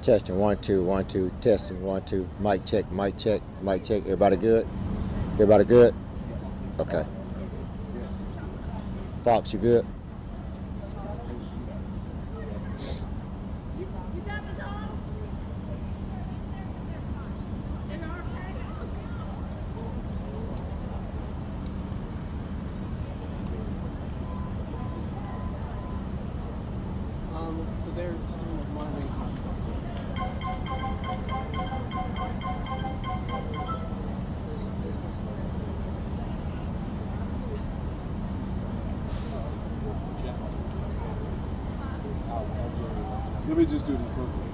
Testing 1 2 1 2. Testing 1 2. Mic check. Mic check. Mic check. Everybody good? Everybody good? Okay. Fox, you good? So they're still monitoring Let me just do this real quick.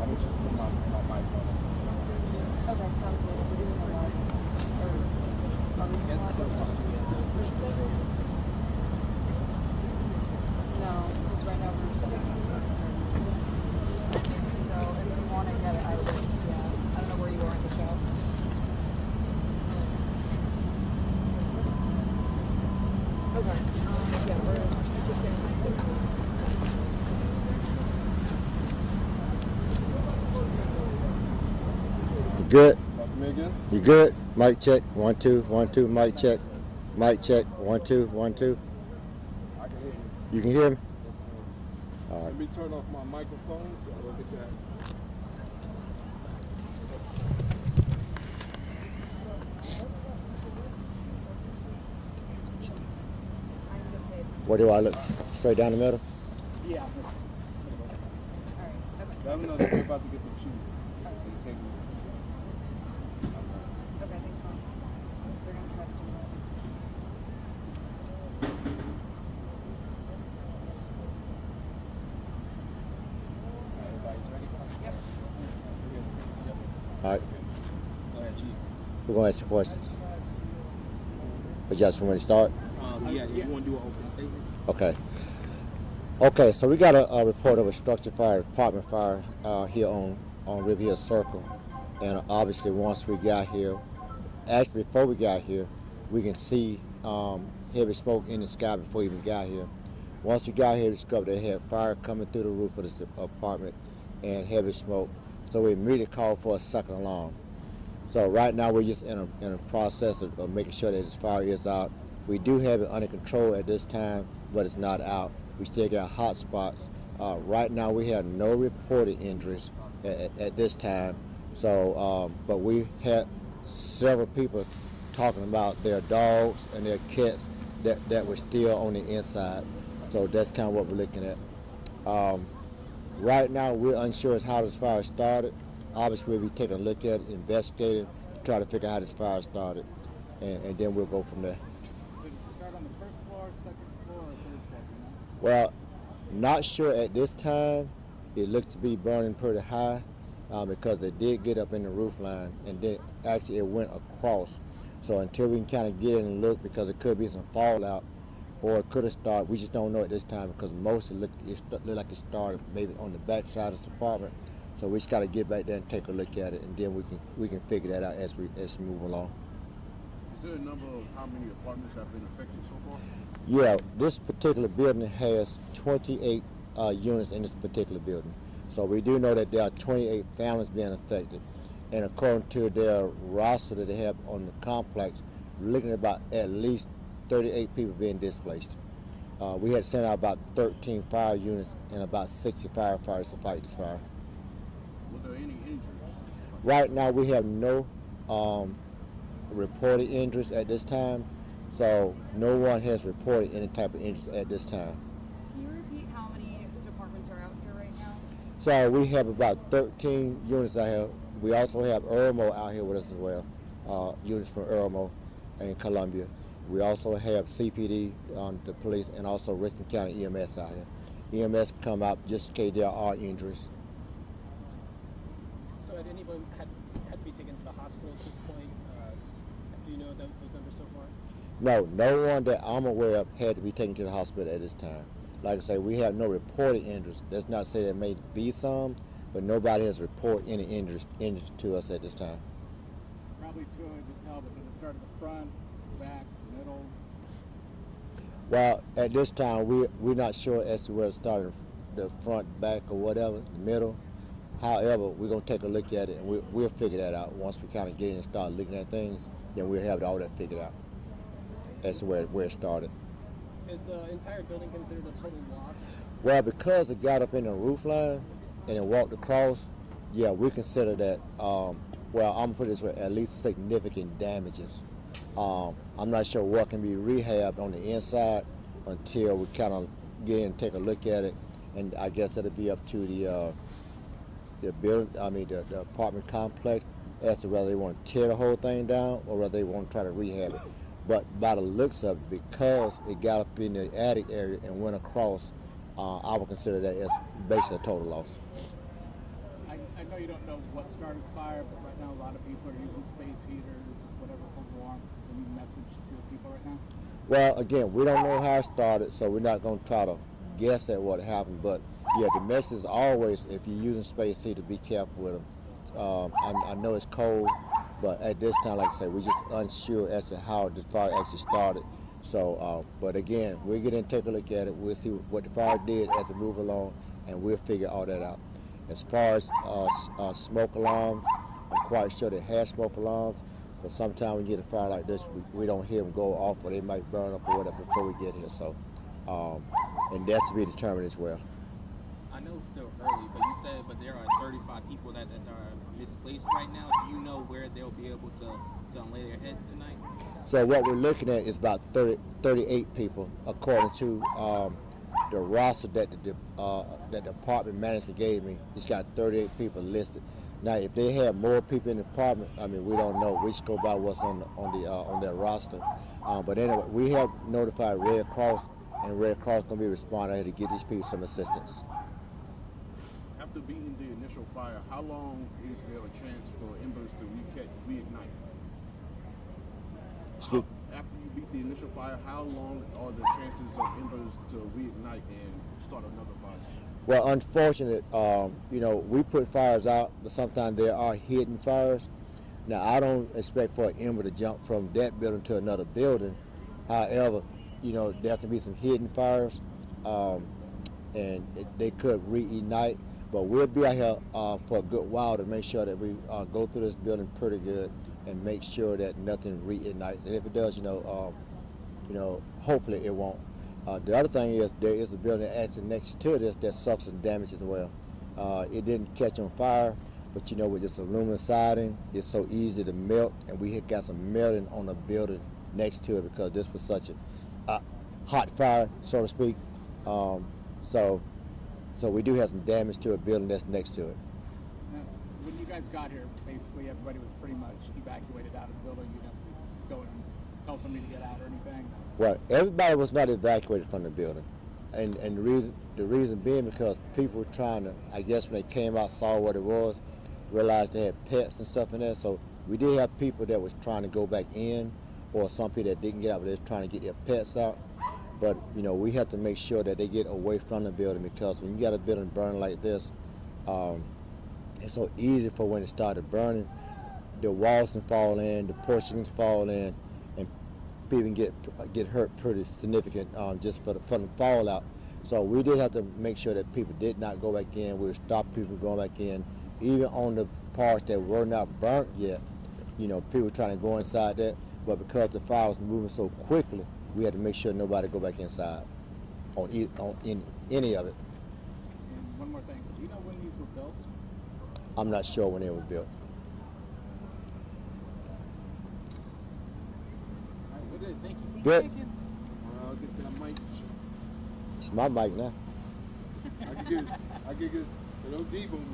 Let me just put my mic on. Okay, sounds good. We're doing a lot. Or are we doing a lot? No, because right now we're studying. No, in the morning that I would, yeah. I don't know where you are in the show. Okay. Yeah, it's just getting You good? Talk to me again. You good? Mic check. 1 2 1 2. Mic check. Mic check. 1 2 1 2. I can hear you. You can hear me? All right. Let me turn off my microphone so I don't get that. Where do I look? Straight down the middle? Yeah. Alright, okay. Let me know that we're about to get the tube. Take this. Okay, thanks, Mom. They're gonna try to do that. Everybody's ready? Yep. All right. Go ahead, Chief. We're going to ask you questions. But you just want to start? Yeah, you want to do an opening statement? Okay. Okay, so we got a report of a structure fire, apartment fire here on River Hill Circle. And obviously once we got here, actually before we got here, we can see heavy smoke in the sky before we even got here. Once we got here, we discovered they had fire coming through the roof of this apartment and heavy smoke. So we immediately called for a second alarm. So right now we're just in a process of making sure that this fire is out. We do have it under control at this time, but it's not out. We still got hot spots. Right now we have no reported injuries at this time. So, but we had several people talking about their dogs and their cats that were still on the inside. So that's kind of what we're looking at. Right now we're unsure as how this fire started. Obviously we'll be taking a look at it, investigating, try to figure out how this fire started, and then we'll go from there. Did it start on the first floor, second floor, or third floor? Well, not sure at this time. It looked to be burning pretty high because it did get up in the roof line, and then actually it went across. So until we can kind of get in and look, because it could be some fallout, or it could have started, we just don't know at this time because most it looked like it started maybe on the back side of this apartment. So we just got to get back there and take a look at it, and then we can figure that out as we move along. Is there a number of how many apartments have been affected so far? Yeah, this particular building has 28 units in this particular building. So we do know that there are 28 families being affected. And according to their roster that they have on the complex, we're looking at about at least 38 people being displaced. We had sent out about 13 fire units and about 60 firefighters to fight this fire. Were there any injuries? Right now we have no reported injuries at this time. So no one has reported any type of injuries at this time. Can you repeat how many departments are out here right now? So we have about 13 units out here. We also have Irmo out here with us as well, units from Irmo and Columbia. We also have CPD, the police, and also Richmond County EMS out here. EMS come out just in case there are injuries. So had anyone had to be taken to the hospital at this point? Do you know those numbers so far? No one that I'm aware of had to be taken to the hospital at this time. Like I say, we have no reported injuries. That's not to say there may be some, but nobody has reported any injuries to us at this time. Probably too early to tell, but did it start at the front, back, middle? Well, at this time, we're not sure as to where it started, the front, back, or whatever, the middle. However, we're going to take a look at it, and we'll figure that out. Once we kind of get in and start looking at things, then we'll have all that figured out as to where it started. Is the entire building considered a total loss? Well, because it got up in the roof line and it walked across, yeah, we consider that, well, I'm going to put it this way, at least significant damages. I'm not sure what can be rehabbed on the inside until we kind of get in and take a look at it, and I guess it'll be up to the building, the apartment complex as to whether they want to tear the whole thing down or whether they want to try to rehab it. But by the looks of it, because it got up in the attic area and went across, I would consider that as basically a total loss. I know you don't know what started the fire, but right now a lot of people are using space heaters, whatever for warmth. Any message to the people right now? Well, again, we don't know how it started, so we're not going to try to guess at what happened. But yeah, the message is always, if you're using space heater, be careful with them. I know it's cold, but at this time, like I said, we're just unsure as to how the fire actually started. So, but again, we'll get in and take a look at it. We'll see what the fire did as it moved along, and we'll figure all that out. As far as smoke alarms, I'm quite sure they had smoke alarms, but sometimes when you get a fire like this, we don't hear them go off, or they might burn up or whatever before we get here. So, and that's to be determined as well. I know it's still early, but you said, but there are 35 people that are misplaced right now. Do you know where they'll be able to lay their heads tonight? So what we're looking at is about 38 people, according to the roster that the apartment management gave me. It's got 38 people listed. Now, if they have more people in the apartment, we don't know. We just go by what's on their roster. But anyway, we have notified Red Cross, and Red Cross going to be responding to get these people some assistance. After beating the initial fire, how long is there a chance for embers to reignite? After you beat the initial fire, how long are the chances of embers to reignite and start another fire? Well, unfortunate, we put fires out, but sometimes there are hidden fires. Now, I don't expect for an ember to jump from that building to another building. However, there can be some hidden fires, and they could reignite. But we'll be out here for a good while to make sure that we go through this building pretty good and make sure that nothing reignites. And if it does, hopefully it won't. The other thing is there is a building actually next to this that suffered some damage as well. It didn't catch on fire, but with this aluminum siding, it's so easy to melt, and we had got some melting on the building next to it because this was such a hot fire, so to speak. So we do have some damage to a building that's next to it. Now, when you guys got here, basically everybody was pretty much evacuated out of the building. You didn't go and tell somebody to get out or anything? Well, everybody was not evacuated from the building. And the reason being because people were trying to, I guess when they came out, saw what it was, realized they had pets and stuff in there. So we did have people that was trying to go back in, or some people that didn't get out, but they was trying to get their pets out. But, we have to make sure that they get away from the building, because when you got a building burning like this, it's so easy for when it started burning, the walls can fall in, the porch can fall in, and people can get hurt pretty significant just from the fallout. So we did have to make sure that people did not go back in. We would stop people going back in, even on the parts that were not burnt yet. People trying to go inside that, but because the fire was moving so quickly, we had to make sure nobody go back inside on any of it. And one more thing, do you know when these were built? I'm not sure when they were built. All right, well, good, thank you. Good. Thank you. I'll get that mic. It's my mic now. I can get it. No deep on me.